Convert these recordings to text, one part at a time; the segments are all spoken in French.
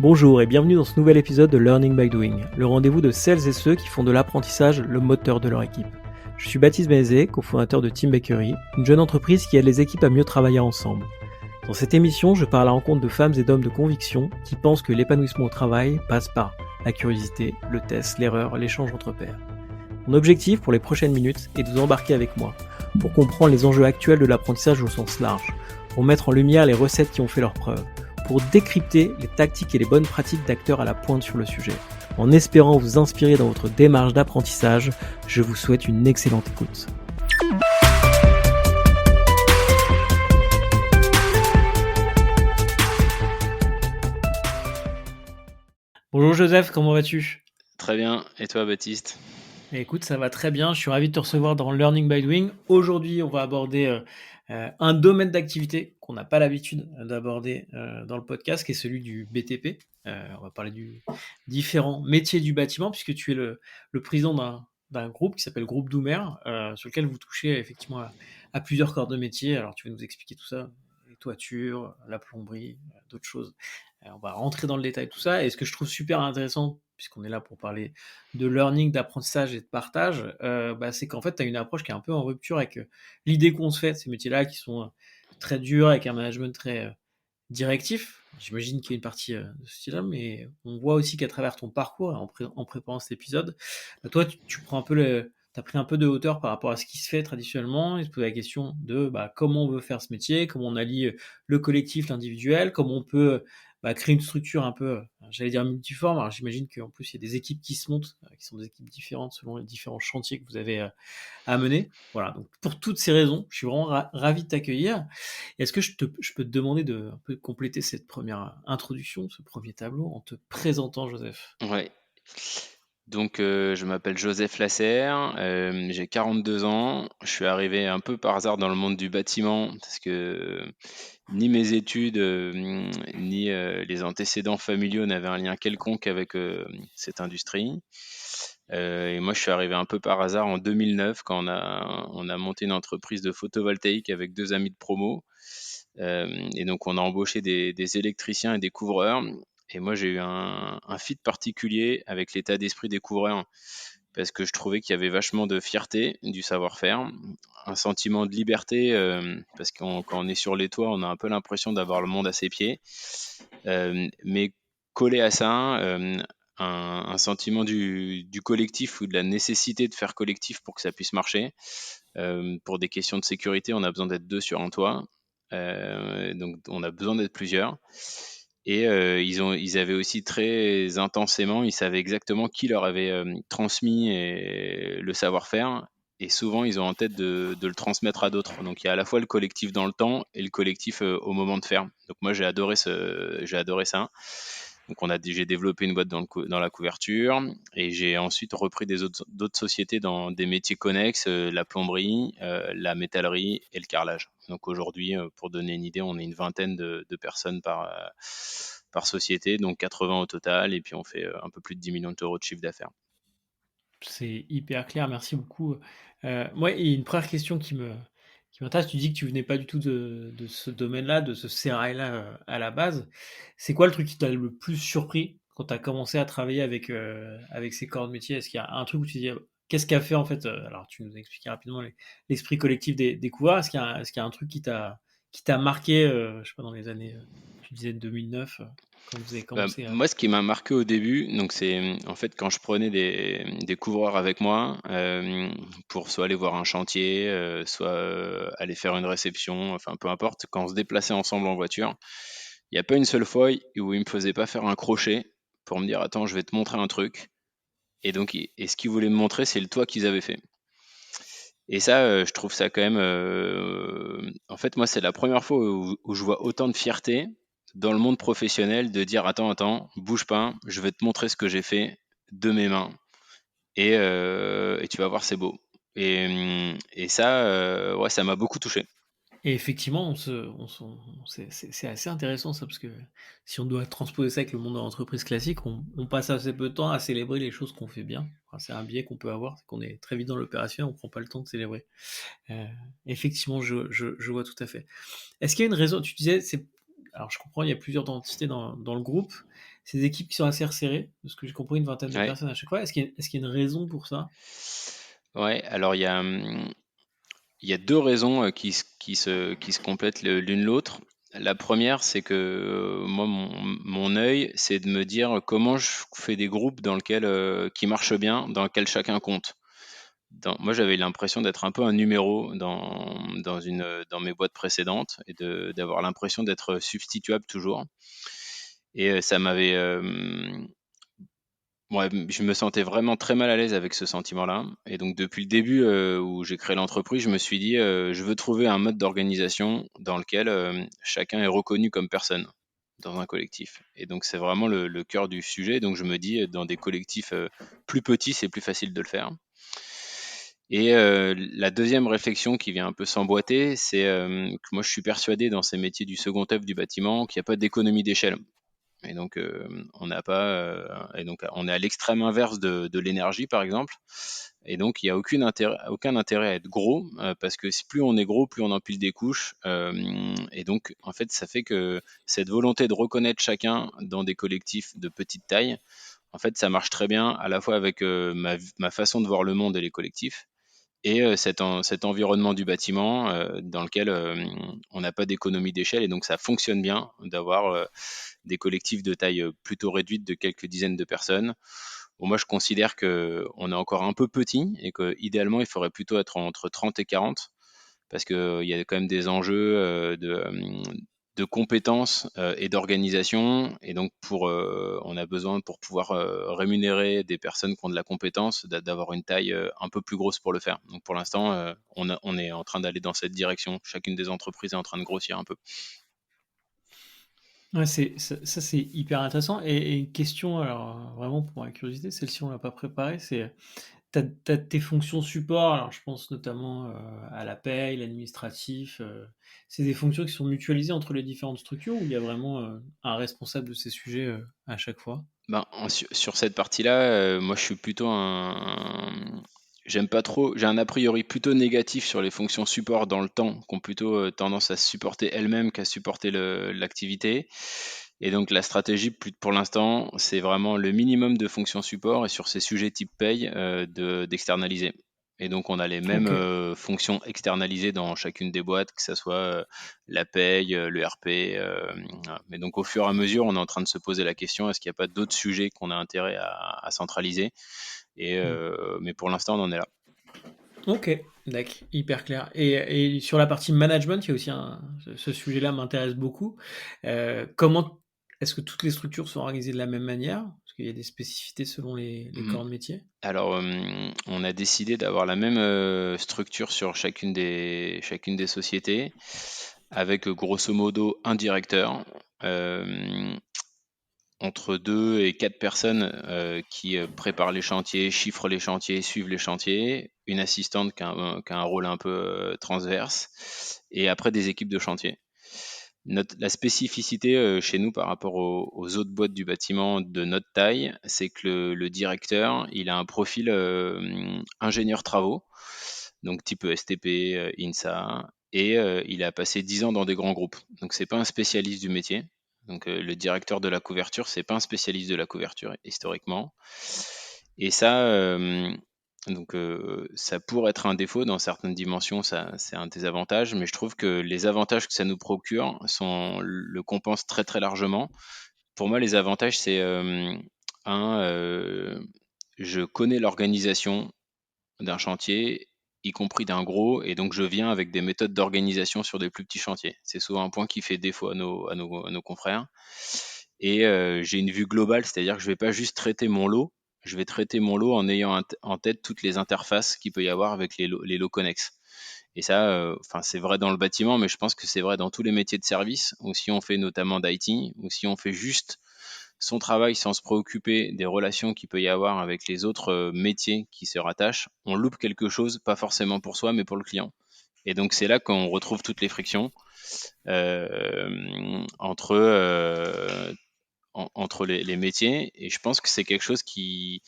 Bonjour et bienvenue dans ce nouvel épisode de Learning by Doing, le rendez-vous de celles et ceux qui font de l'apprentissage le moteur de leur équipe. Je suis Baptiste Bézé, cofondateur de Team Bakery, une jeune entreprise qui aide les équipes à mieux travailler ensemble. Dans cette émission, je pars à la rencontre de femmes et d'hommes de conviction qui pensent que l'épanouissement au travail passe par la curiosité, le test, l'erreur, l'échange entre pairs. Mon objectif pour les prochaines minutes est de vous embarquer avec moi pour comprendre les enjeux actuels de l'apprentissage au sens large, pour mettre en lumière les recettes qui ont fait leurs preuves, pour décrypter les tactiques et les bonnes pratiques d'acteurs à la pointe sur le sujet. En espérant vous inspirer dans votre démarche d'apprentissage, je vous souhaite une excellente écoute. Bonjour Joseph, comment vas-tu ? Très bien, et toi Baptiste ? Écoute, ça va très bien, je suis ravi de te recevoir dans Learning by Doing. Aujourd'hui, on va aborder un domaine d'activité qu'on n'a pas l'habitude d'aborder dans le podcast, qui est celui du BTP. On va parler du différents métiers du bâtiment, puisque tu es le président d'un groupe qui s'appelle Groupe Doumer, sur lequel vous touchez effectivement à plusieurs corps de métier. Alors tu vas nous expliquer tout ça, les toitures, la plomberie, d'autres choses. On va rentrer dans le détail de tout ça. Et ce que je trouve super intéressant, puisqu'on est là pour parler de learning, d'apprentissage et de partage, c'est qu'en fait, tu as une approche qui est un peu en rupture avec l'idée qu'on se fait de ces métiers-là qui sont très durs, avec un management très directif. J'imagine qu'il y a une partie de ce style-là, mais on voit aussi qu'à travers ton parcours, en préparant cet épisode, toi, tu prends un peu t'as pris un peu de hauteur par rapport à ce qui se fait traditionnellement et se poser la question de comment on veut faire ce métier, comment on allie le collectif, l'individuel, comment on peut créer une structure un peu, j'allais dire multiforme. Alors j'imagine qu'en plus il y a des équipes qui se montent, qui sont des équipes différentes selon les différents chantiers que vous avez à mener. Voilà, donc pour toutes ces raisons, je suis vraiment ravi de t'accueillir. Est-ce que je peux te demander de un peu compléter cette première introduction, ce premier tableau, en te présentant, Joseph ? Ouais. Donc je m'appelle Joseph Lasserre, j'ai 42 ans, je suis arrivé un peu par hasard dans le monde du bâtiment parce que ni mes études ni les antécédents familiaux n'avaient un lien quelconque avec cette industrie. Et moi je suis arrivé un peu par hasard en 2009 quand on a monté une entreprise de photovoltaïque avec deux amis de promo. Et donc on a embauché des électriciens et des couvreurs. Et moi, j'ai eu un fit particulier avec l'état d'esprit des couvreurs parce que je trouvais qu'il y avait vachement de fierté, du savoir-faire, un sentiment de liberté parce que quand on est sur les toits, on a un peu l'impression d'avoir le monde à ses pieds. Mais collé à ça, un sentiment du collectif ou de la nécessité de faire collectif pour que ça puisse marcher. Pour des questions de sécurité, on a besoin d'être deux sur un toit. Donc, on a besoin d'être plusieurs. Et ils avaient aussi très intensément, ils savaient exactement qui leur avait transmis le savoir-faire. Et souvent, ils ont en tête de le transmettre à d'autres. Donc, il y a à la fois le collectif dans le temps et le collectif au moment de faire. Donc, moi, j'ai adoré ça. Donc, j'ai développé une boîte dans la couverture et j'ai ensuite repris d'autres sociétés dans des métiers connexes, la plomberie, la métallerie et le carrelage. Donc aujourd'hui, pour donner une idée, on est une vingtaine de personnes par société, donc 80 au total, et puis on fait un peu plus de 10 millions d'euros de chiffre d'affaires. C'est hyper clair, merci beaucoup. Moi, il y a une première question qui m'intéresse. Tu dis que tu venais pas du tout de ce domaine-là, de ce CRI-là à la base. C'est quoi le truc qui t'a le plus surpris quand tu as commencé à travailler avec ces corps de métier ? Est-ce qu'il y a un truc où tu dis, qu'est-ce qu'a fait en fait alors tu nous as expliqué rapidement l'esprit collectif des couvreurs. Est-ce qu'il y a un truc qui t'a marqué, je sais pas, dans les années, tu disais 2009, quand vous avez commencé à... Moi, ce qui m'a marqué au début, donc c'est en fait quand je prenais des couvreurs avec moi pour soit aller voir un chantier, soit aller faire une réception, enfin peu importe, quand on se déplaçait ensemble en voiture, il n'y a pas une seule fois où il me faisait pas faire un crochet pour me dire attends, je vais te montrer un truc. Et donc, ce qu'ils voulaient me montrer, c'est le toit qu'ils avaient fait. Et ça, je trouve ça quand même. En fait, moi, c'est la première fois où je vois autant de fierté dans le monde professionnel de dire attends, bouge pas, je vais te montrer ce que j'ai fait de mes mains. Et tu vas voir, c'est beau. Et ça, ouais, ça m'a beaucoup touché. Et effectivement, c'est assez intéressant ça, parce que si on doit transposer ça avec le monde de l'entreprise classique, on passe assez peu de temps à célébrer les choses qu'on fait bien. Enfin, c'est un biais qu'on peut avoir, c'est qu'on est très vite dans l'opération, on prend pas le temps de célébrer. Euh, Effectivement, je vois tout à fait. Est-ce qu'il y a une raison, tu disais, alors je comprends, il y a plusieurs entités dans le groupe. c'est des équipes qui sont assez resserrées, de ce que j'ai compris, une vingtaine de Ouais. personnes à chaque fois. Est-ce qu'il y a une raison pour ça? Ouais, alors il y a 2 raisons, qui se complètent l'une l'autre. La première, c'est que, moi mon œil, c'est de me dire comment je fais des groupes dans lequel, qui marchent bien, dans lesquels chacun compte. Moi, j'avais l'impression d'être un peu un numéro dans mes boîtes précédentes et d'avoir l'impression d'être substituable toujours. Et ça m'avait, ouais, je me sentais vraiment très mal à l'aise avec ce sentiment-là. Et donc depuis le début où j'ai créé l'entreprise, je me suis dit, je veux trouver un mode d'organisation dans lequel chacun est reconnu comme personne dans un collectif. Et donc c'est vraiment le cœur du sujet. Donc je me dis, dans des collectifs plus petits, c'est plus facile de le faire. Et la deuxième réflexion qui vient un peu s'emboîter, c'est que moi je suis persuadé dans ces métiers du second œuvre du bâtiment qu'il n'y a pas d'économie d'échelle. Et donc, on n'a pas, et donc on est à l'extrême inverse de l'énergie, par exemple. Et donc, il n'y a aucun intérêt à être gros, parce que plus on est gros, plus on empile des couches. Et donc, en fait, ça fait que cette volonté de reconnaître chacun dans des collectifs de petite taille, en fait, ça marche très bien à la fois avec ma façon de voir le monde et les collectifs, et cet environnement du bâtiment dans lequel on n'a pas d'économie d'échelle, et donc ça fonctionne bien d'avoir des collectifs de taille plutôt réduite de quelques dizaines de personnes. Bon, moi, je considère qu'on est encore un peu petit et qu'idéalement, il faudrait plutôt être entre 30 et 40 parce qu'il y a quand même des enjeux de compétences et d'organisation. Et donc, on a besoin, pour pouvoir rémunérer des personnes qui ont de la compétence, d'avoir une taille un peu plus grosse pour le faire. Donc, pour l'instant, on est en train d'aller dans cette direction. Chacune des entreprises est en train de grossir un peu. Ouais, ça, c'est hyper intéressant. Et une question, alors vraiment pour ma curiosité, celle-ci on l'a pas préparée, c'est t'as tes fonctions support, alors je pense notamment à la paye, l'administratif, c'est des fonctions qui sont mutualisées entre les différentes structures ou il y a vraiment un responsable de ces sujets à chaque fois? Ben, sur cette partie-là, moi je suis plutôt j'aime pas trop, j'ai un a priori plutôt négatif sur les fonctions support dans le temps, qui ont plutôt tendance à se supporter elles-mêmes qu'à supporter l'activité. Et donc la stratégie pour l'instant, c'est vraiment le minimum de fonctions support et sur ces sujets type paye, d'externaliser. Et donc on a les mêmes Ok. fonctions externalisées dans chacune des boîtes, que ce soit la paye, le RP. Voilà. Mais donc au fur et à mesure, on est en train de se poser la question, est-ce qu'il n'y a pas d'autres sujets qu'on a intérêt à centraliser? Et, Hmm. mais pour l'instant, on en est là. Ok, d'accord, hyper clair. Et sur la partie management, il y a aussi ce sujet-là m'intéresse beaucoup. Comment est-ce que toutes les structures sont organisées de la même manière? Parce qu'il y a des spécificités selon les Mhm. corps de métier. Alors, on a décidé d'avoir la même structure sur chacune des sociétés, avec grosso modo un directeur, euh, entre 2 et 4 personnes qui préparent les chantiers, chiffrent les chantiers, suivent les chantiers, une assistante qui a un rôle un peu transverse, et après des équipes de chantier. La spécificité chez nous par rapport aux autres boîtes du bâtiment de notre taille, c'est que le directeur, il a un profil ingénieur travaux, donc type STP, INSA, et il a passé 10 ans dans des grands groupes. Donc c'est pas un spécialiste du métier. Donc le directeur de la couverture, c'est pas un spécialiste de la couverture historiquement. Et ça, ça pourrait être un défaut dans certaines dimensions, ça c'est un des avantages, mais je trouve que les avantages que ça nous procure le compensent très très largement. Pour moi, les avantages, c'est un, je connais l'organisation d'un chantier, y compris d'un gros, et donc je viens avec des méthodes d'organisation sur des plus petits chantiers. C'est souvent un point qui fait défaut à nos confrères. Et j'ai une vue globale, c'est-à-dire que je ne vais pas juste traiter mon lot, je vais traiter mon lot en ayant en tête toutes les interfaces qu'il peut y avoir avec les lots connexes. Et ça, enfin, c'est vrai dans le bâtiment, mais je pense que c'est vrai dans tous les métiers de service, ou si on fait notamment d'IT, ou si on fait juste son travail sans se préoccuper des relations qu'il peut y avoir avec les autres métiers qui se rattachent, on loupe quelque chose, pas forcément pour soi, mais pour le client. Et donc c'est là qu'on retrouve toutes les frictions entre entre les métiers. Et je pense que c'est quelque chose qui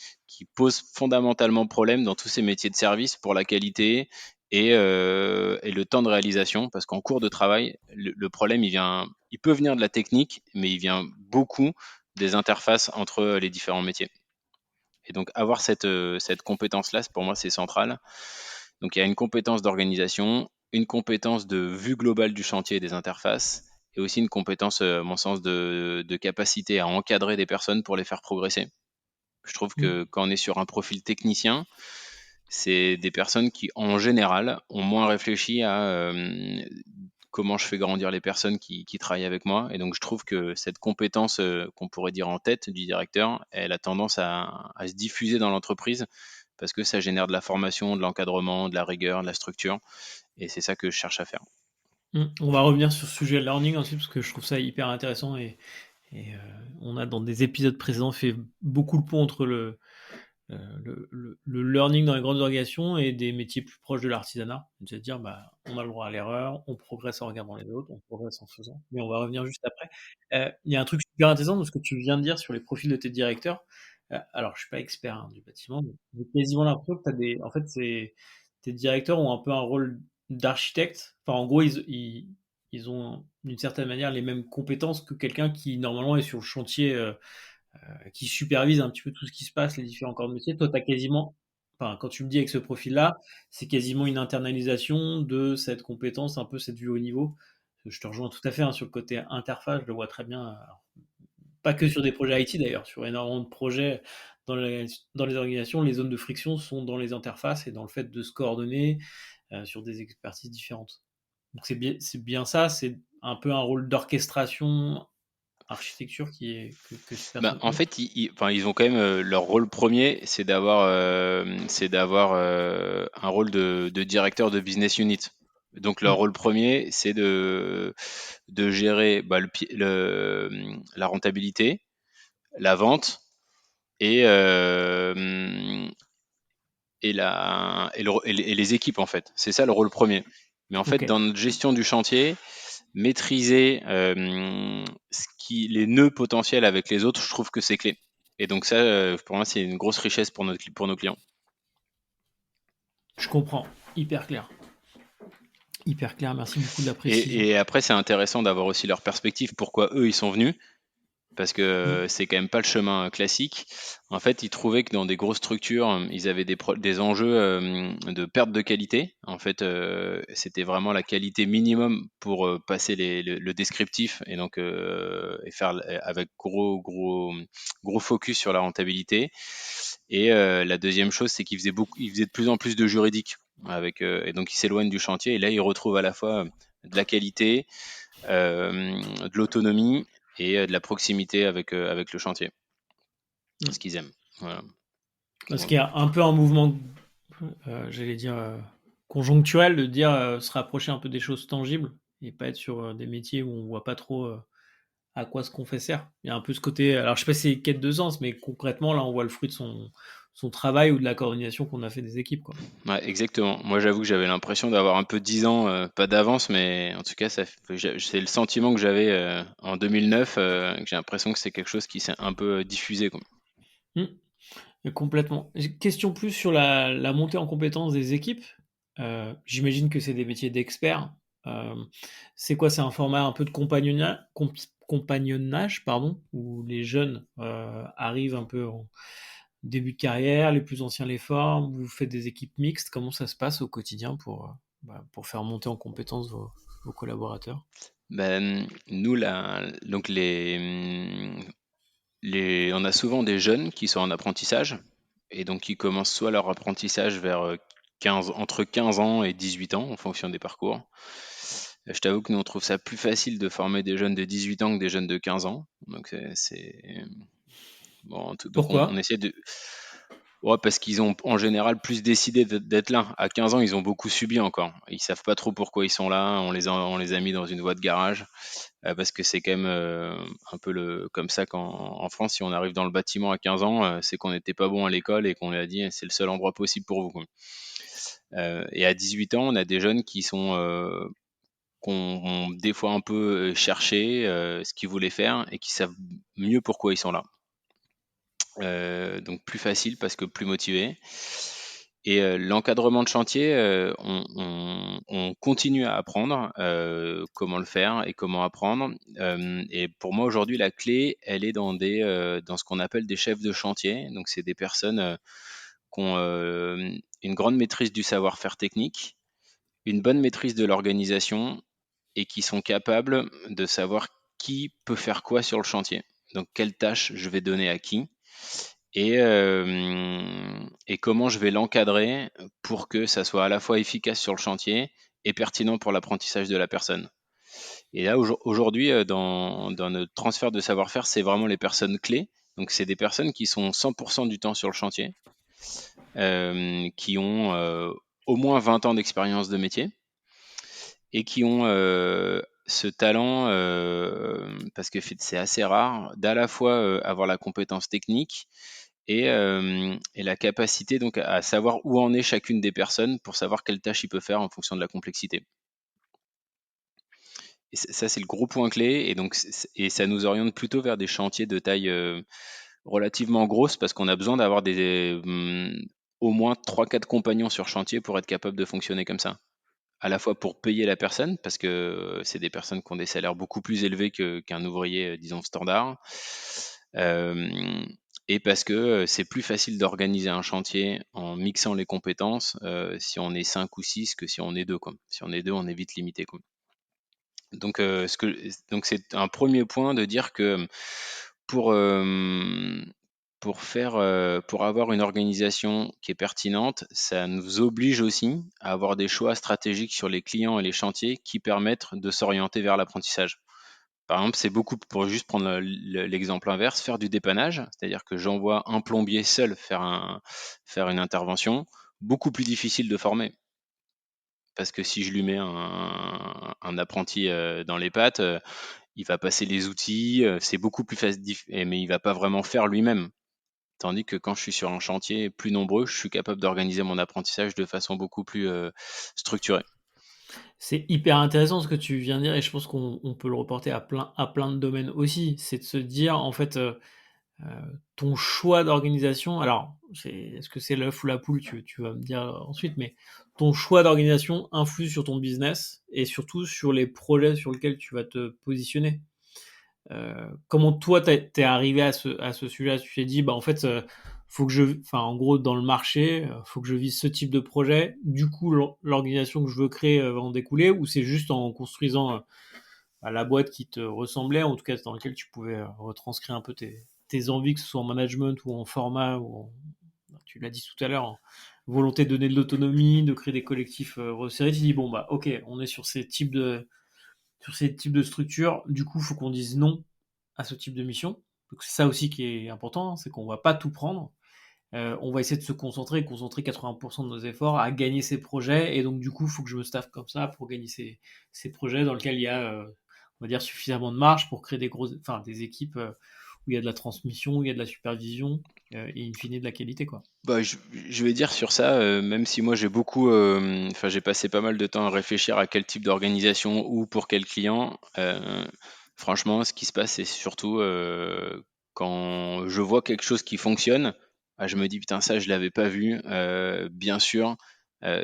pose fondamentalement problème dans tous ces métiers de service pour la qualité et le temps de réalisation, parce qu'en cours de travail, le problème, il peut venir de la technique, mais il vient beaucoup des interfaces entre les différents métiers. Et donc avoir cette compétence-là, pour moi, c'est central. Donc il y a une compétence d'organisation, une compétence de vue globale du chantier et des interfaces, et aussi une compétence, à mon sens, de capacité à encadrer des personnes pour les faire progresser. Je trouve Mm. que quand on est sur un profil technicien, c'est des personnes qui, en général, ont moins réfléchi à comment je fais grandir les personnes qui travaillent avec moi. Et donc, je trouve que cette compétence qu'on pourrait dire en tête du directeur, elle a tendance à se diffuser dans l'entreprise parce que ça génère de la formation, de l'encadrement, de la rigueur, de la structure. Et c'est ça que je cherche à faire. On va revenir sur ce sujet learning ensuite parce que je trouve ça hyper intéressant et on a dans des épisodes précédents fait beaucoup le pont entre le learning dans les grandes organisations et des métiers plus proches de l'artisanat. C'est-à-dire, bah, on a le droit à l'erreur, on progresse en regardant les autres, on progresse en faisant. Mais on va revenir juste après. Il y a un truc super intéressant dans ce que tu viens de dire sur les profils de tes directeurs. Alors, je suis pas expert hein, du bâtiment, mais j'ai quasiment l'impression que en fait, tes directeurs ont un peu un rôle d'architecte. Enfin, en gros, ils ont d'une certaine manière les mêmes compétences que quelqu'un qui normalement est sur le chantier qui supervise un petit peu tout ce qui se passe, les différents corps de métier. Toi, tu as quasiment, enfin, quand tu me dis avec ce profil-là, c'est quasiment une internalisation de cette compétence, un peu cette vue au niveau. Je te rejoins tout à fait hein, sur le côté interface, je le vois très bien. Alors, pas que sur des projets IT d'ailleurs, sur énormément de projets dans les organisations, les zones de friction sont dans les interfaces et dans le fait de se coordonner sur des expertises différentes. Donc c'est bien ça, c'est un peu un rôle d'orchestration architecture que ces personnes En ont. fait, enfin, ils ont quand même leur rôle premier, c'est d'avoir un rôle de directeur de business unit. Donc leur Mm. rôle premier, c'est de gérer la rentabilité, la vente et et les équipes en fait. C'est ça le rôle premier. Mais en fait, Ok. dans notre gestion du chantier, maîtriser les nœuds potentiels avec les autres, je trouve que c'est clé. Et donc ça, pour moi, c'est une grosse richesse pour nos clients. Je comprends. Hyper clair. Hyper clair. Merci beaucoup de la précision. Et après, c'est intéressant d'avoir aussi leur perspective, pourquoi eux, ils sont venus, parce que Mm. c'est quand même pas le chemin classique. En fait, ils trouvaient que dans des grosses structures, ils avaient des enjeux de perte de qualité. En fait, c'était vraiment la qualité minimum pour passer le descriptif et donc et faire avec gros focus sur la rentabilité. Et la deuxième chose, c'est ils faisaient de plus en plus de juridique et donc ils s'éloignent du chantier. Et là, ils retrouvent à la fois de la qualité, de l'autonomie et de la proximité avec le chantier, ce Mm. qu'ils aiment. Voilà. Parce qu'il y a un peu un mouvement, j'allais dire, conjoncturel de dire se rapprocher un peu des choses tangibles et pas être sur des métiers où on voit pas trop à quoi ce qu'on fait sert. Il y a un peu ce côté, alors je sais pas si c'est quête de sens, mais concrètement, là, on voit le fruit de son travail ou de la coordination qu'on a fait des équipes, quoi. Ouais, exactement. Moi, j'avoue que j'avais l'impression d'avoir un peu 10 ans, pas d'avance, mais en tout cas, c'est le sentiment que j'avais en 2009, que j'ai l'impression que c'est quelque chose qui s'est un peu diffusé, quoi. Mm. Complètement. Question plus sur la montée en compétence des équipes. J'imagine que c'est des métiers d'experts. Euh, c'est quoi? C'est un format un peu de compagnonnage, pardon, où les jeunes arrivent un peu en début de carrière, les plus anciens les forment, vous faites des équipes mixtes. Comment ça se passe au quotidien pour faire monter en compétence vos collaborateurs? Nous, donc on a souvent des jeunes qui sont en apprentissage et donc qui commencent soit leur apprentissage vers entre 15 ans et 18 ans en fonction des parcours. Je t'avoue que nous on trouve ça plus facile de former des jeunes de 18 ans que des jeunes de 15 ans. Donc bon, donc on Pourquoi? essaie de. Ouais, parce qu'ils ont en général plus décidé d'être là. À 15 ans, ils ont beaucoup subi encore. Ils savent pas trop pourquoi ils sont là. On les a mis dans une voie de garage parce que c'est quand même un peu comme ça qu'en France, si on arrive dans le bâtiment à 15 ans, c'est qu'on n'était pas bon à l'école et qu'on lui a dit c'est le seul endroit possible pour vous, quoi. Et à 18 ans, on a des jeunes qu'on des fois un peu cherché ce qu'ils voulaient faire et qui savent mieux pourquoi ils sont là. Donc plus facile parce que plus motivé. Et l'encadrement de chantier, on continue à apprendre comment le faire et comment apprendre. Et pour moi aujourd'hui, la clé, elle est dans ce qu'on appelle des chefs de chantier. Donc c'est des personnes qui ont une grande maîtrise du savoir-faire technique, une bonne maîtrise de l'organisation et qui sont capables de savoir qui peut faire quoi sur le chantier. Donc quelle tâche je vais donner à qui et comment je vais l'encadrer pour que ça soit à la fois efficace sur le chantier et pertinent pour l'apprentissage de la personne. Et là, aujourd'hui, dans notre transfert de savoir-faire, c'est vraiment les personnes clés. Donc, c'est des personnes qui sont 100% du temps sur le chantier, qui ont au moins 20 ans d'expérience de métier et qui ont ce talent, parce que c'est assez rare, d'à la fois avoir la compétence technique et la capacité donc à savoir où en est chacune des personnes pour savoir quelle tâche il peut faire en fonction de la complexité. Et ça, c'est le gros point clé. Et donc, et ça nous oriente plutôt vers des chantiers de taille relativement grosse parce qu'on a besoin d'avoir au moins 3-4 compagnons sur chantier pour être capable de fonctionner comme ça. À la fois pour payer la personne, parce que c'est des personnes qui ont des salaires beaucoup plus élevés qu'un ouvrier, disons, standard. Euh, et parce que c'est plus facile d'organiser un chantier en mixant les compétences si on est 5 ou 6 que si on est 2, quoi. Si on est 2, on est vite limité, quoi. Donc, donc c'est un premier point de dire que pour, pour avoir une organisation qui est pertinente, ça nous oblige aussi à avoir des choix stratégiques sur les clients et les chantiers qui permettent de s'orienter vers l'apprentissage. Par exemple, c'est beaucoup, pour juste prendre l'exemple inverse, faire du dépannage, c'est-à-dire que j'envoie un plombier seul faire une intervention, beaucoup plus difficile de former. Parce que si je lui mets un apprenti dans les pattes, il va passer les outils, c'est beaucoup plus facile, mais il va pas vraiment faire lui-même. Tandis que quand je suis sur un chantier plus nombreux, je suis capable d'organiser mon apprentissage de façon beaucoup plus structurée. C'est hyper intéressant ce que tu viens de dire et je pense qu'on peut le reporter à plein de domaines aussi. C'est de se dire, en fait, ton choix d'organisation, alors, est-ce que c'est l'œuf ou la poule, tu vas me dire ensuite, mais ton choix d'organisation influe sur ton business et surtout sur les projets sur lesquels tu vas te positionner. Comment toi, t'es arrivé à ce sujet-là? Tu t'es dit, bah, en fait, faut que enfin, en gros, dans le marché, faut que je vise ce type de projet. Du coup, l'organisation que je veux créer va en découler, ou c'est juste en construisant bah, la boîte qui te ressemblait, en tout cas dans laquelle tu pouvais retranscrire un peu tes envies, que ce soit en management ou en format, tu l'as dit tout à l'heure, en volonté de donner de l'autonomie, de créer des collectifs resserrés. Tu dis, bon, bah, ok, on est sur ces types de structures, du coup, il faut qu'on dise non à ce type de mission. Donc c'est ça aussi qui est important, hein, c'est qu'on ne va pas tout prendre. On va essayer de se concentrer 80% de nos efforts à gagner ces projets. Et donc, du coup, il faut que je me staffe comme ça pour gagner ces projets dans lesquels il y a, on va dire, suffisamment de marge pour créer des équipes où il y a de la transmission, où il y a de la supervision et in fine de la qualité, quoi. Bah, je vais dire sur ça, même si moi j'ai beaucoup, enfin j'ai passé pas mal de temps à réfléchir à quel type d'organisation ou pour quel client. Franchement, ce qui se passe, c'est surtout quand je vois quelque chose qui fonctionne, ah, je me dis putain ça je l'avais pas vu. Bien sûr,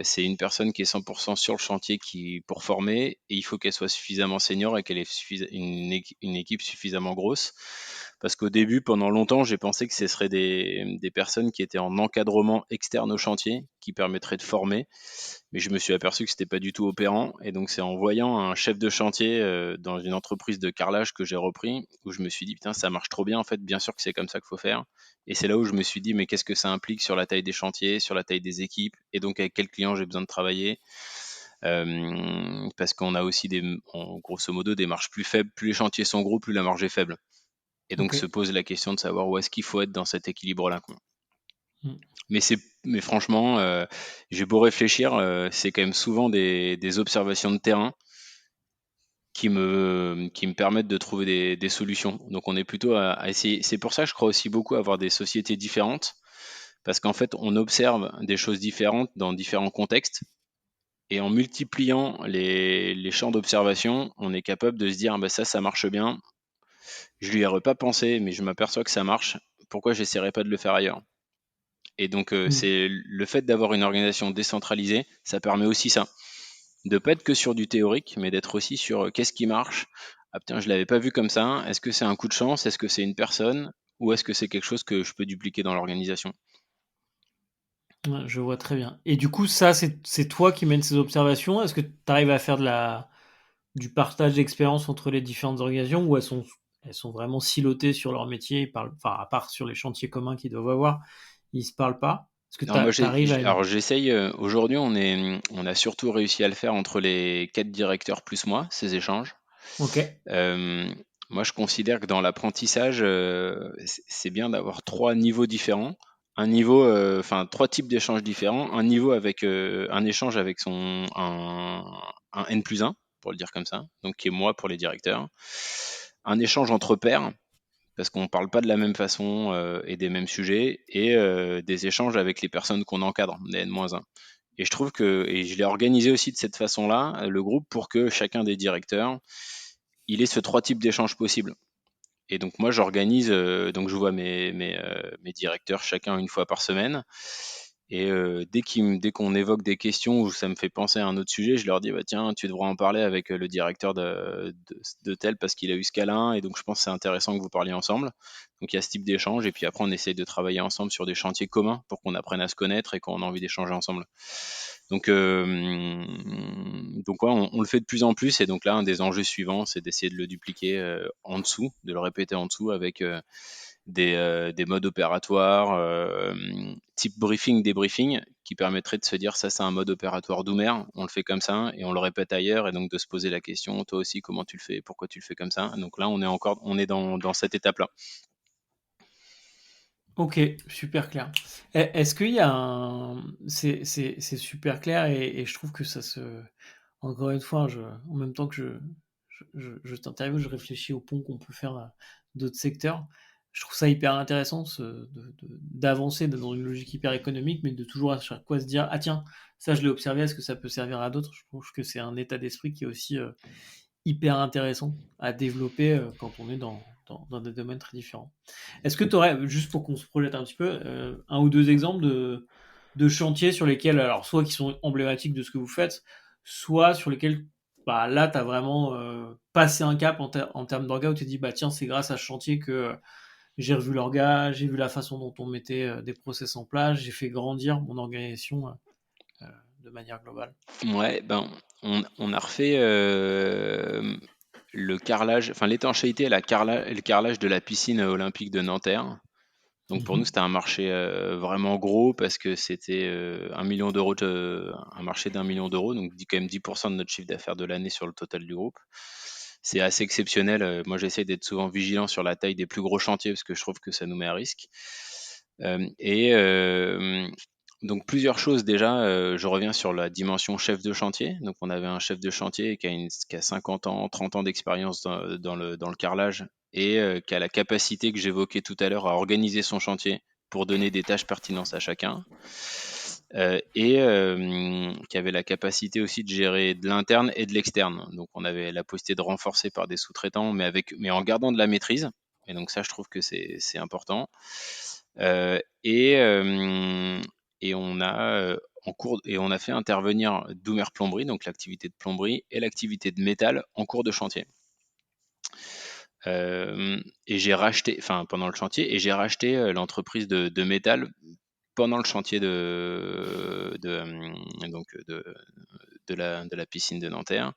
c'est une personne qui est 100% sur le chantier qui pour former et il faut qu'elle soit suffisamment senior et qu'elle ait une équipe suffisamment grosse. Parce qu'au début, pendant longtemps, j'ai pensé que ce seraient des personnes qui étaient en encadrement externe au chantier, qui permettraient de former. Mais je me suis aperçu que c'était pas du tout opérant. Et donc, c'est en voyant un chef de chantier dans une entreprise de carrelage que j'ai repris, où je me suis dit, putain, ça marche trop bien. En fait, bien sûr que c'est comme ça qu'il faut faire. Et c'est là où je me suis dit, mais qu'est-ce que ça implique sur la taille des chantiers, sur la taille des équipes, et donc avec quels clients j'ai besoin de travailler. Parce qu'on a aussi grosso modo des marges plus faibles. Plus les chantiers sont gros, plus la marge est faible. Et donc Ok. se pose la question de savoir où est-ce qu'il faut être dans cet équilibre-là, quoi. Mm. Mais franchement, j'ai beau réfléchir, c'est quand même souvent des observations de terrain qui me permettent de trouver des solutions. Donc on est plutôt à essayer. C'est pour ça que je crois aussi beaucoup à avoir des sociétés différentes, parce qu'en fait, on observe des choses différentes dans différents contextes. Et en multipliant les champs d'observation, on est capable de se dire, ah bah ça marche bien. Je lui aurais pas pensé, mais je m'aperçois que ça marche. Pourquoi j'essaierais pas de le faire ailleurs? Et donc, Mmh. c'est le fait d'avoir une organisation décentralisée, ça permet aussi ça, de pas être que sur du théorique, mais d'être aussi sur qu'est-ce qui marche. Ah putain, je l'avais pas vu comme ça. Est-ce que c'est un coup de chance? Est-ce que c'est une personne? Ou est-ce que c'est quelque chose que je peux dupliquer dans l'organisation? Ouais, je vois très bien. Et du coup, ça, c'est toi qui mènes ces observations? Est-ce que tu arrives à faire du partage d'expérience entre les différentes organisations ou elles sont vraiment silotées sur leur métier, ils parlent, enfin, à part sur les chantiers communs qu'ils doivent avoir, ils se parlent pas? Est-ce que Non, moi, tu arrives à une... alors j'essaye. Aujourd'hui, on a surtout réussi à le faire entre les 4 directeurs plus moi, ces échanges. Ok, Euh, Moi, je considère que dans l'apprentissage, c'est bien d'avoir 3 niveaux différents. Enfin, 3 types d'échanges différents. Un niveau avec un échange avec un N+1, pour le dire comme ça, donc qui est moi pour les directeurs. Un échange entre pairs, parce qu'on ne parle pas de la même façon et des mêmes sujets, et des échanges avec les personnes qu'on encadre, les N-1. Et je trouve et je l'ai organisé aussi de cette façon-là, le groupe, pour que chacun des directeurs, il ait ce 3 types d'échanges possibles. Et donc moi j'organise, donc je vois mes directeurs chacun une fois par semaine. Et dès qu'on évoque des questions où ça me fait penser à un autre sujet, je leur dis bah tiens, tu devras en parler avec le directeur de tel parce qu'il a eu ce cas-là, et donc je pense que c'est intéressant que vous parliez ensemble. Donc il y a ce type d'échange, et puis après on essaye de travailler ensemble sur des chantiers communs pour qu'on apprenne à se connaître et qu'on a envie d'échanger ensemble. Donc, ouais, on le fait de plus en plus, et donc là, un des enjeux suivants, c'est d'essayer de le dupliquer en dessous, de le répéter en dessous avec des modes opératoires, type briefing, débriefing, qui permettraient de se dire ça, c'est un mode opératoire Doumer, on le fait comme ça, et on le répète ailleurs, et donc de se poser la question, toi aussi, comment tu le fais, pourquoi tu le fais comme ça. Donc là, on est dans cette étape-là. ok, super clair. Est-ce qu'il y a un... C'est super clair et je trouve que ça se... Encore une fois, en même temps que je t'interviewe, je réfléchis au pont qu'on peut faire à d'autres secteurs. Je trouve ça hyper intéressant d'avancer dans une logique hyper économique, mais de toujours à chaque fois se dire, ah tiens, ça je l'ai observé, est-ce que ça peut servir à d'autres? Je trouve que c'est un état d'esprit qui est aussi hyper intéressant à développer quand on est dans des domaines très différents. Est-ce que tu aurais, juste pour qu'on se projette un petit peu, un ou deux exemples de chantiers sur lesquels, alors soit qui sont emblématiques de ce que vous faites, soit sur lesquels bah, là, tu as vraiment passé un cap en termes d'orga où tu te dis, bah, tiens, c'est grâce à ce chantier que j'ai revu l'orga, j'ai vu la façon dont on mettait des process en place, j'ai fait grandir mon organisation euh, de manière globale. Ouais, ben, on a refait le carrelage, enfin l'étanchéité et le carrelage de la piscine olympique de Nanterre. Donc pour nous, Mhm. c'était un marché vraiment gros, parce que c'était 1 million d'euros, un marché d'1 million d'euros, donc quand même 10% de notre chiffre d'affaires de l'année sur le total du groupe. C'est assez exceptionnel. Moi, j'essaie d'être souvent vigilant sur la taille des plus gros chantiers, parce que je trouve que ça nous met à risque. Et donc plusieurs choses déjà. Je reviens sur la dimension chef de chantier. Donc on avait un chef de chantier qui a 50 ans, 30 ans d'expérience dans le carrelage, et qui a la capacité que j'évoquais tout à l'heure à organiser son chantier pour donner des tâches pertinentes à chacun. Et qui avait la capacité aussi de gérer de l'interne et de l'externe. Donc on avait la possibilité de renforcer par des sous-traitants, mais en gardant de la maîtrise. Et donc ça, je trouve que c'est important. Euh, et, euh, et on a et on a fait intervenir Doumer Plomberie, donc l'activité de plomberie et l'activité de métal, en cours de chantier. Et j'ai racheté, enfin pendant le chantier, et j'ai racheté l'entreprise de métal pendant le chantier donc de la piscine de Nanterre.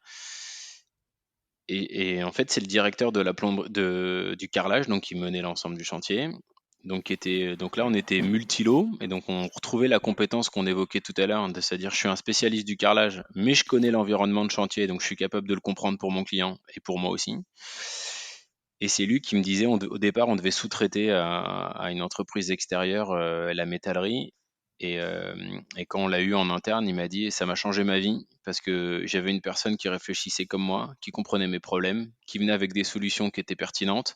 Et en fait, c'est le directeur de la du carrelage, donc qui menait l'ensemble du chantier. Donc là, on était multilo, et donc on retrouvait la compétence qu'on évoquait tout à l'heure, c'est-à-dire je suis un spécialiste du carrelage, mais je connais l'environnement de chantier, donc je suis capable de le comprendre pour mon client et pour moi aussi. Et c'est lui qui me disait, au départ, on devait sous-traiter à une entreprise extérieure la métallerie. Et quand on l'a eu en interne, il m'a dit, ça m'a changé ma vie, parce que j'avais une personne qui réfléchissait comme moi, qui comprenait mes problèmes, qui venait avec des solutions qui étaient pertinentes,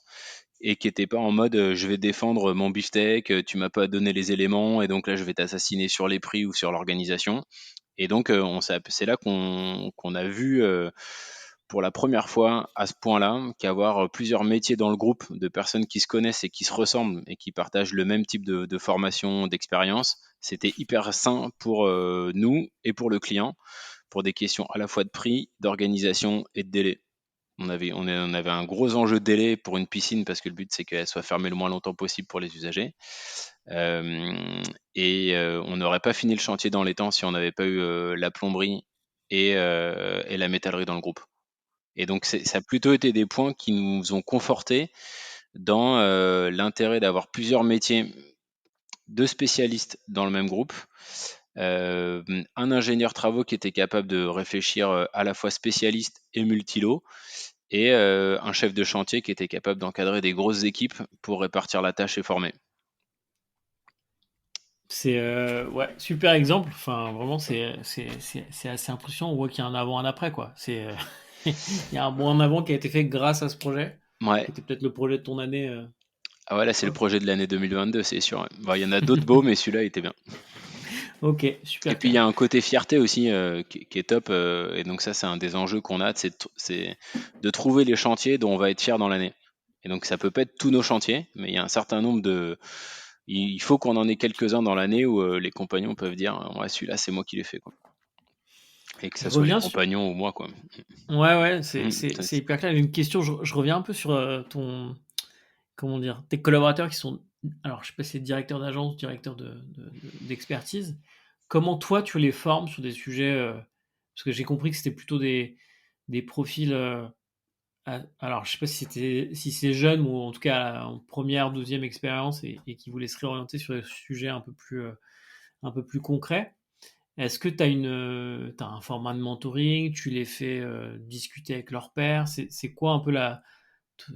et qui n'était pas en mode je vais défendre mon beefsteak, tu m'as pas donné les éléments, et donc là je vais t'assassiner sur les prix ou sur l'organisation. Et donc c'est là qu'on a vu pour la première fois à ce point-là qu'avoir plusieurs métiers dans le groupe de personnes qui se connaissent et qui se ressemblent et qui partagent le même type de formation, d'expérience, c'était hyper sain pour nous et pour le client, pour des questions à la fois de prix, d'organisation et de délai. On avait un gros enjeu de délai pour une piscine parce que le but c'est qu'elle soit fermée le moins longtemps possible pour les usagers. On n'aurait pas fini le chantier dans les temps si on n'avait pas eu la plomberie et la métallerie dans le groupe. Et donc ça a plutôt été des points qui nous ont confortés dans l'intérêt d'avoir plusieurs métiers de spécialistes dans le même groupe. Un ingénieur travaux qui était capable de réfléchir à la fois spécialiste et multilo, et un chef de chantier qui était capable d'encadrer des grosses équipes pour répartir la tâche et former. C'est ouais, super exemple. Enfin, vraiment, c'est assez impressionnant. On voit qu'il y a un avant, un après, quoi. Il y a un bon en avant qui a été fait grâce à ce projet, Ouais. qui était peut-être le projet de ton année. Ah ouais, là c'est le projet de l'année 2022, c'est sûr. Bon, il y en a d'autres beaux, mais celui-là était bien. Ok, Et super puis il y clair. a un côté fierté aussi qui est top. Et donc ça, c'est un des enjeux qu'on a, c'est de trouver les chantiers dont on va être fier dans l'année. Et donc ça peut pas être tous nos chantiers, mais il y a un certain nombre de... Il faut qu'on en ait quelques-uns dans l'année où les compagnons peuvent dire, ouais, celui-là, c'est moi qui l'ai fait, quoi. Et que Je ça soit les reviens sur. compagnons ou moi, quoi. Ouais, ouais, Mhm, c'est hyper clair. J'ai une question. Je reviens un peu sur comment dire, tes collaborateurs qui sont. Alors, je sais pas si c'est directeur d'agence, directeur d'expertise. Comment toi, tu les formes sur des sujets. Parce que j'ai compris que c'était plutôt des profils. Alors, je sais pas si c'est jeune ou en tout cas en première, deuxième expérience et qui voulaient se réorienter sur des sujets un peu plus concrets. Est-ce que tu as t'as un format de mentoring, tu les fais discuter avec leurs pairs? C'est quoi un peu t-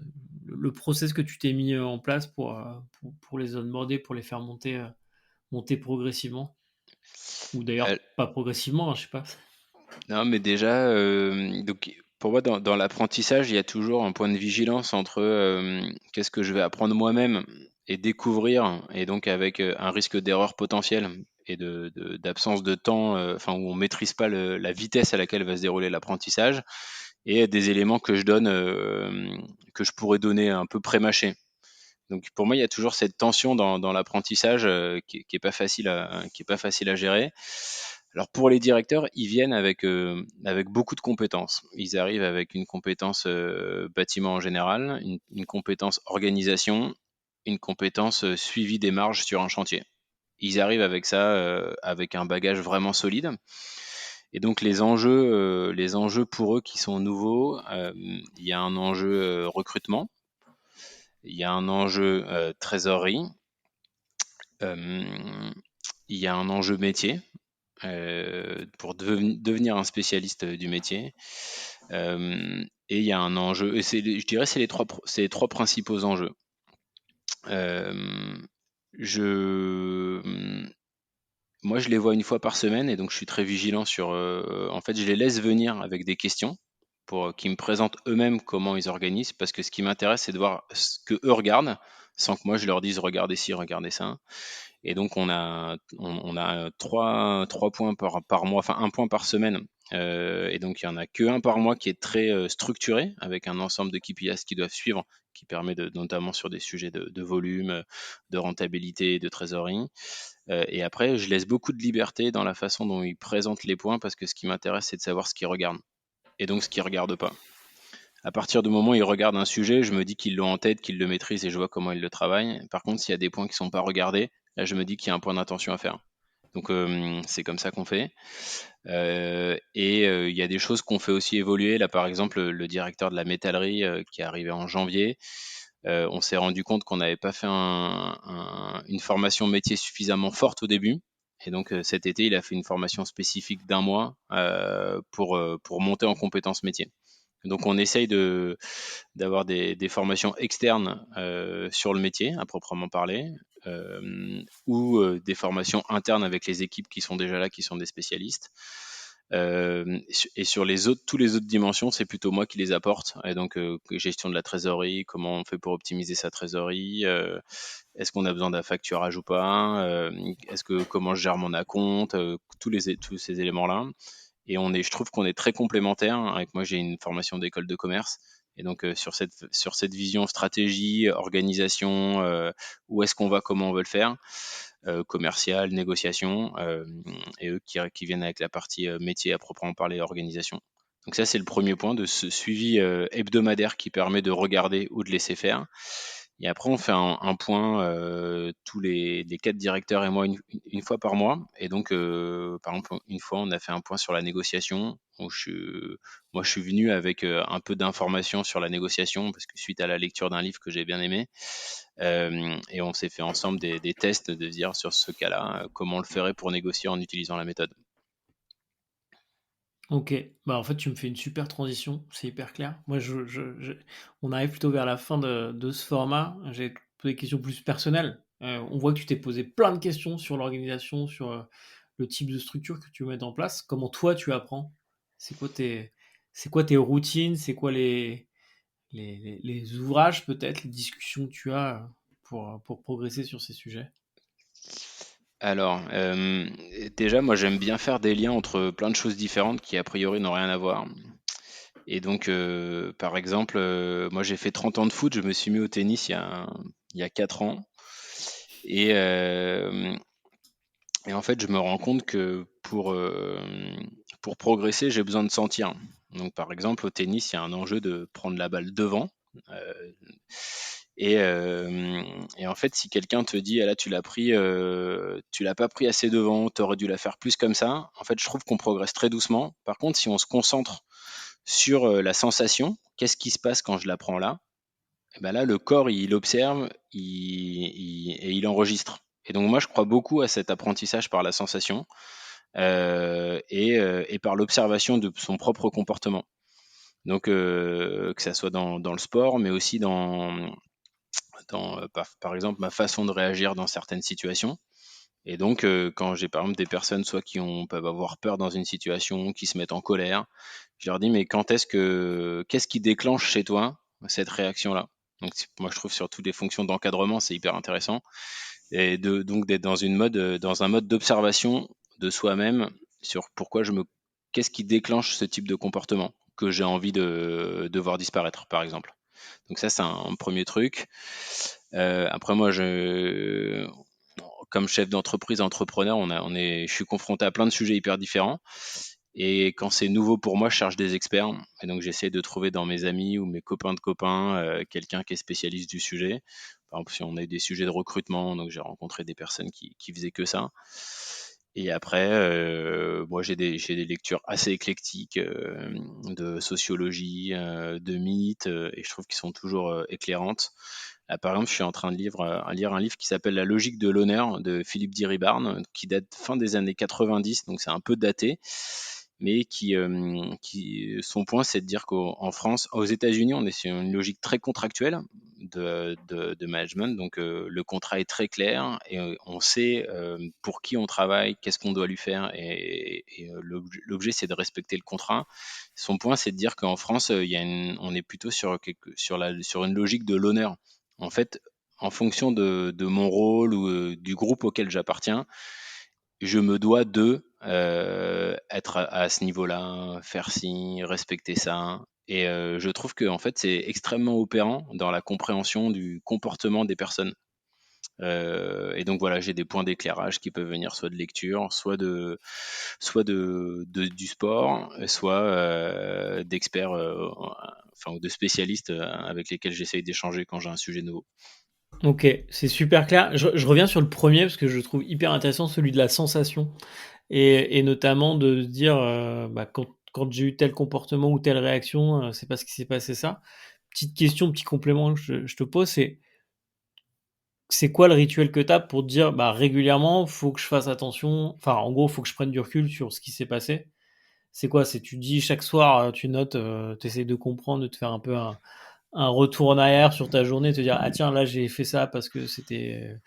le process que tu t'es mis en place pour les onboarder, pour les faire monter progressivement? Ou d'ailleurs Euh, pas progressivement, hein, je sais pas. non, mais déjà, donc pour moi, dans l'apprentissage, il y a toujours un point de vigilance entre qu'est-ce que je vais apprendre moi-même et découvrir, et donc avec un risque d'erreur potentielle et d'absence de temps, enfin où on maîtrise pas la vitesse à laquelle va se dérouler l'apprentissage, et des éléments que je donne, que je pourrais donner un peu pré-mâchés. Donc pour moi, il y a toujours cette tension dans l'apprentissage qui est pas facile qui est pas facile à gérer. Alors pour les directeurs, ils viennent avec beaucoup de compétences. Ils arrivent avec une compétence bâtiment en général, une compétence organisation, une compétence suivi des marges sur un chantier. Ils arrivent avec ça, avec un bagage vraiment solide. Et donc les enjeux pour eux qui sont nouveaux, il y a un enjeu recrutement, il y a un enjeu trésorerie, il y a un enjeu métier pour devenir un spécialiste du métier. Et il y a un enjeu, et je dirais c'est les trois principaux enjeux. Euh, je, Moi, je les vois une fois par semaine et donc je suis très vigilant sur. En fait, je les laisse venir avec des questions pour qu'ils me présentent eux-mêmes comment ils organisent, parce que ce qui m'intéresse, c'est de voir ce que eux regardent, sans que moi je leur dise regardez ci, regardez ça. Et donc on a trois points par mois, enfin un point par semaine. Et donc il y en a que un par mois qui est très structuré, avec un ensemble de KPIs qui doivent suivre, qui permet notamment sur des sujets de volume, de rentabilité, de trésorerie. Et après, je laisse beaucoup de liberté dans la façon dont ils présentent les points, parce que ce qui m'intéresse, c'est de savoir ce qu'ils regardent et donc ce qu'ils regardent pas. À partir du moment où ils regardent un sujet, je me dis qu'ils l'ont en tête, qu'ils le maîtrisent et je vois comment ils le travaillent. Par contre, s'il y a des points qui sont pas regardés, là, je me dis qu'il y a un point d'attention à faire. Donc, c'est comme ça qu'on fait. Il y a des choses qu'on fait aussi évoluer. Là, par exemple, le directeur de la métallerie qui est arrivé en janvier, on s'est rendu compte qu'on n'avait pas fait une formation métier suffisamment forte au début. Et donc cet été, il a fait une formation spécifique d'un mois pour monter en compétences métiers. Donc on essaye d'avoir des formations externes sur le métier à proprement parler, ou des formations internes avec les équipes qui sont déjà là, qui sont des spécialistes. Et sur tous les autres dimensions, c'est plutôt moi qui les apporte. Et donc, gestion de la trésorerie, comment on fait pour optimiser sa trésorerie, est-ce qu'on a besoin d'un facturage ou pas, comment je gère mon acompte, tous ces éléments-là. et je trouve qu'on est très complémentaires. Avec moi, j'ai une formation d'école de commerce. Et donc, sur cette vision stratégie, organisation, où est-ce qu'on va, comment on veut le faire, commercial, négociation, et eux qui viennent avec la partie métier à proprement parler, organisation. Donc ça, c'est le premier point de ce suivi hebdomadaire qui permet de regarder ou de laisser faire. Et après, on fait un point, tous les 4 directeurs et moi, une fois par mois. Et donc, par exemple, une fois, on a fait un point sur la négociation. Moi, je suis venu avec un peu d'informations sur la négociation, parce que suite à la lecture d'un livre que j'ai bien aimé, et on s'est fait ensemble des tests de dire sur ce cas-là, comment on le ferait pour négocier en utilisant la méthode. Ok, bah en fait tu me fais une super transition, c'est hyper clair. Moi on arrive plutôt vers la fin de ce format. J'ai des questions plus personnelles. On voit que tu t'es posé plein de questions sur l'organisation, sur le type de structure que tu veux mettre en place. Comment toi tu apprends? C'est quoi c'est quoi tes routines? C'est quoi les ouvrages peut-être, les discussions que tu as pour progresser sur ces sujets? Alors, déjà, moi, j'aime bien faire des liens entre plein de choses différentes qui, a priori, n'ont rien à voir. Et donc, par exemple, moi, j'ai fait 30 ans de foot, je me suis mis au tennis il y a 4 ans. Et, en fait, je me rends compte que pour progresser, j'ai besoin de sentir. Donc, par exemple, au tennis, il y a un enjeu de prendre la balle devant. Euh, et en fait, si quelqu'un te dit, ah là, tu l'as pas pris assez devant, tu aurais dû la faire plus comme ça, en fait, je trouve qu'on progresse très doucement. Par contre, si on se concentre sur la sensation, qu'est-ce qui se passe quand je la prends là? Et ben là, le corps, il observe et il enregistre. Et donc, moi, je crois beaucoup à cet apprentissage par la sensation, et par l'observation de son propre comportement. Donc, que ça soit dans le sport, mais aussi par exemple, ma façon de réagir dans certaines situations. Et donc, quand j'ai par exemple des personnes soit peuvent avoir peur dans une situation, qui se mettent en colère, je leur dis, mais qu'est-ce qui déclenche chez toi cette réaction-là? Donc, moi, je trouve sur toutes les fonctions d'encadrement, c'est hyper intéressant. Et donc d'être dans un mode d'observation de soi-même sur qu'est-ce qui déclenche ce type de comportement que j'ai envie de voir disparaître, par exemple. Donc ça, c'est un premier truc. Après, moi, comme chef d'entreprise, entrepreneur, je suis confronté à plein de sujets hyper différents. Et quand c'est nouveau pour moi, je cherche des experts. Et donc, j'essaie de trouver dans mes amis ou mes copains de copains quelqu'un qui est spécialiste du sujet. Par exemple, si on a eu des sujets de recrutement, donc j'ai rencontré des personnes qui faisaient que ça. Et après, moi, j'ai des lectures assez éclectiques de sociologie, de mythes, et je trouve qu'ils sont toujours éclairantes. Là, par exemple, je suis en train de lire un livre qui s'appelle La logique de l'honneur de Philippe Diribarne, qui date fin des années 90, donc c'est un peu daté, mais son point, c'est de dire qu'en France, aux États-Unis, on est sur une logique très contractuelle de management. Donc, le contrat est très clair et on sait pour qui on travaille, qu'est-ce qu'on doit lui faire, et l'objet, c'est de respecter le contrat. Son point, c'est de dire qu'en France, on est plutôt sur une logique de l'honneur. En fait, en fonction de mon rôle ou du groupe auquel j'appartiens, je me dois de être à ce niveau-là, faire ci, respecter ça. Et je trouve que en fait, c'est extrêmement opérant dans la compréhension du comportement des personnes. Et donc voilà, j'ai des points d'éclairage qui peuvent venir soit de lecture, du sport, soit d'experts, enfin, ou de spécialistes avec lesquels j'essaye d'échanger quand j'ai un sujet nouveau. Ok, c'est super clair. Je reviens sur le premier parce que je trouve hyper intéressant celui de la sensation. Et notamment de se dire, bah, quand j'ai eu tel comportement ou telle réaction, c'est parce qu'il s'est passé ça. Petite question, petit complément que je te pose, c'est quoi le rituel que tu as pour te dire, bah, régulièrement, faut que je fasse attention, enfin, en gros, faut que je prenne du recul sur ce qui s'est passé. C'est quoi? C'est tu dis chaque soir, tu notes, tu essaies de comprendre, de te faire un peu un retour en arrière sur ta journée, te dire, ah tiens, là, j'ai fait ça parce que c'était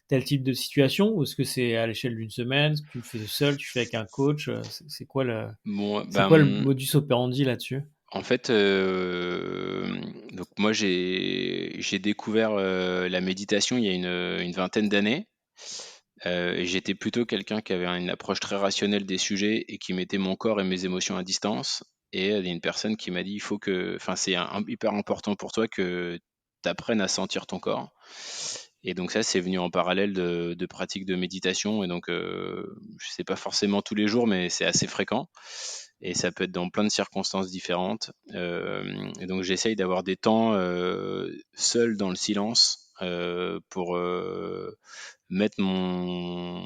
tel type de situation, ou est-ce que c'est à l'échelle d'une semaine, est-ce que tu le fais seul, tu fais avec un coach, c'est quoi Bon, c'est quoi le modus operandi là-dessus? en fait, donc moi j'ai découvert la méditation il y a une vingtaine d'années. Et j'étais plutôt quelqu'un qui avait une approche très rationnelle des sujets et qui mettait mon corps et mes émotions à distance. Et il y a une personne qui m'a dit, c'est hyper important pour toi que tu apprennes à sentir ton corps. Et donc ça, c'est venu en parallèle de pratiques de méditation. Et donc, je sais pas forcément tous les jours, mais c'est assez fréquent. Et ça peut être dans plein de circonstances différentes. Et donc, j'essaye d'avoir des temps seul dans le silence pour mettre mon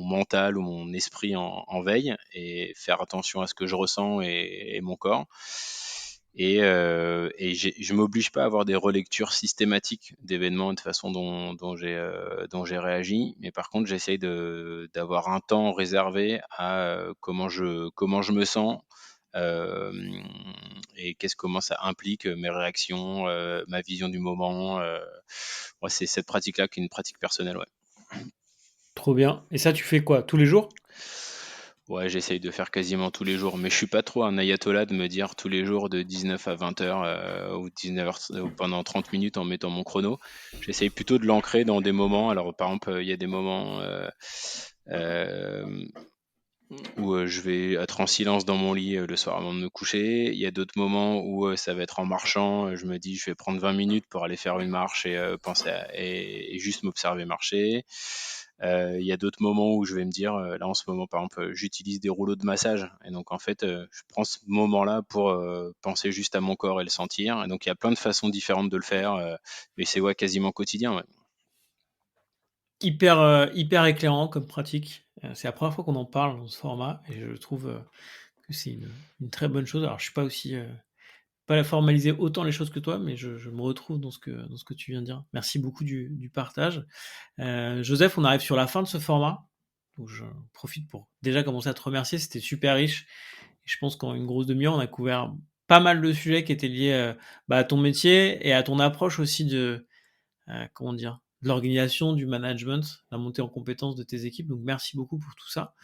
mental ou mon esprit en veille et faire attention à ce que je ressens et mon corps. Et je m'oblige pas à avoir des relectures systématiques d'événements et de façon dont j'ai réagi, mais par contre j'essaye d'avoir un temps réservé à comment je me sens et comment ça implique mes réactions, ma vision du moment. Ouais, c'est cette pratique-là qui est une pratique personnelle, ouais. Trop bien. Et ça, tu fais quoi? Tous les jours? Ouais, j'essaye de faire quasiment tous les jours, mais je suis pas trop un ayatollah de me dire tous les jours de 19 à 20 heures ou 19 heures ou pendant 30 minutes en mettant mon chrono. J'essaye plutôt de l'ancrer dans des moments. Alors, par exemple, il y a des moments où je vais être en silence dans mon lit le soir avant de me coucher. Il y a d'autres moments où ça va être en marchant. Je me dis, je vais prendre 20 minutes pour aller faire une marche et et juste m'observer marcher. Il y a d'autres moments où je vais me dire, là en ce moment par exemple, j'utilise des rouleaux de massage et donc en fait, je prends ce moment-là pour penser juste à mon corps et le sentir. Et donc il y a plein de façons différentes de le faire, mais c'est quasiment quotidien. Ouais. Hyper éclairant comme pratique. C'est la première fois qu'on en parle dans ce format et je trouve que c'est une très bonne chose. Alors, je suis pas aussi pas la formaliser autant les choses que toi, mais je me retrouve dans ce que tu viens de dire. Merci beaucoup du partage. Joseph, on arrive sur la fin de ce format. Donc, je profite pour déjà commencer à te remercier. C'était super riche. Et je pense qu'en une grosse demi-heure, on a couvert pas mal de sujets qui étaient liés à ton métier et à ton approche aussi de de l'organisation, du management, la montée en compétences de tes équipes. Donc, merci beaucoup pour tout ça.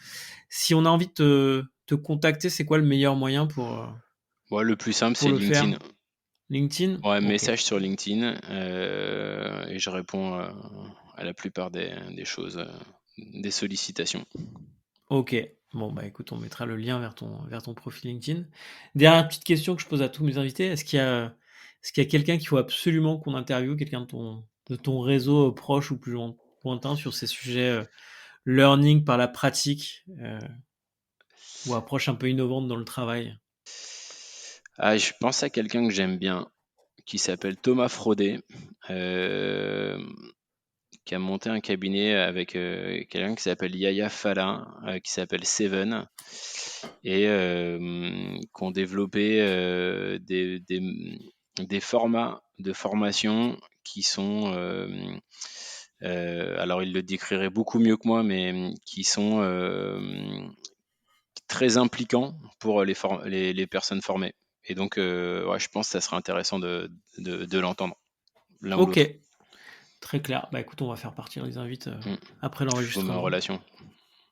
Si on a envie de te contacter, c'est quoi le meilleur moyen Ouais, le plus simple, pour c'est le faire? LinkedIn. LinkedIn? Ouais, Ok. message sur LinkedIn et je réponds à la plupart des choses, des sollicitations. Ok. Bon, bah écoute, on mettra le lien vers ton profil LinkedIn. Dernière petite question que je pose à tous mes invités. Est-ce qu'il y a quelqu'un qu'il faut absolument qu'on interviewe, quelqu'un de ton réseau proche ou plus lointain sur ces sujets learning par la pratique ou approche un peu innovante dans le travail? Ah, je pense à quelqu'un que j'aime bien, qui s'appelle Thomas Fraudet, euh, qui a monté un cabinet avec quelqu'un qui s'appelle Yaya Falla, qui s'appelle Seven, et qui ont développé des formats de formation qui sont, alors il le décrirait beaucoup mieux que moi, mais qui sont très impliquants pour les personnes formées. Et donc, ouais, je pense que ça serait intéressant de l'entendre, l'un ou Ok. l'autre. Très clair. Bah écoute, on va faire partir les invites Mm. après Je vous mets en l'enregistrement. relation.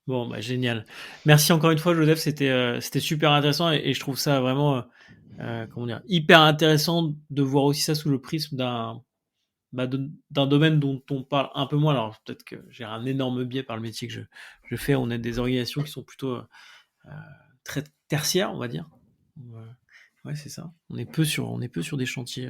Bon, bah génial. Merci encore une fois, Joseph. C'était super intéressant et je trouve ça vraiment comment dire, hyper intéressant de voir aussi ça sous le prisme d'un domaine dont on parle un peu moins. Alors peut-être que j'ai un énorme biais par le métier que je fais. On a des organisations qui sont plutôt très tertiaires, on va dire. Ouais, c'est ça. On est peu sur des chantiers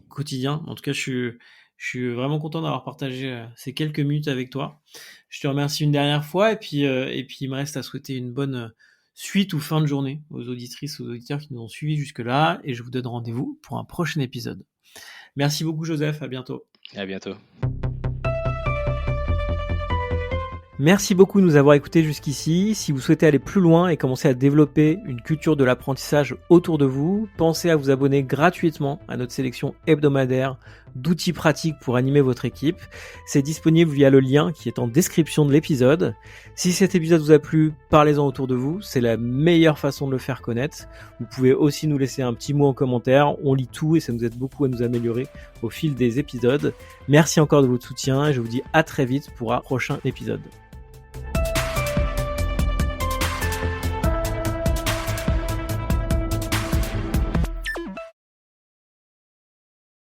quotidien. En tout cas, je suis vraiment content d'avoir partagé ces quelques minutes avec toi. Je te remercie une dernière fois et puis il me reste à souhaiter une bonne suite ou fin de journée aux auditrices, aux auditeurs qui nous ont suivis jusque-là et je vous donne rendez-vous pour un prochain épisode. Merci beaucoup Joseph, à bientôt. À bientôt. Merci beaucoup de nous avoir écoutés jusqu'ici. Si vous souhaitez aller plus loin et commencer à développer une culture de l'apprentissage autour de vous, pensez à vous abonner gratuitement à notre sélection hebdomadaire d'outils pratiques pour animer votre équipe. C'est disponible via le lien qui est en description de l'épisode. Si cet épisode vous a plu, parlez-en autour de vous. C'est la meilleure façon de le faire connaître. Vous pouvez aussi nous laisser un petit mot en commentaire. On lit tout et ça nous aide beaucoup à nous améliorer au fil des épisodes. Merci encore de votre soutien et je vous dis à très vite pour un prochain épisode.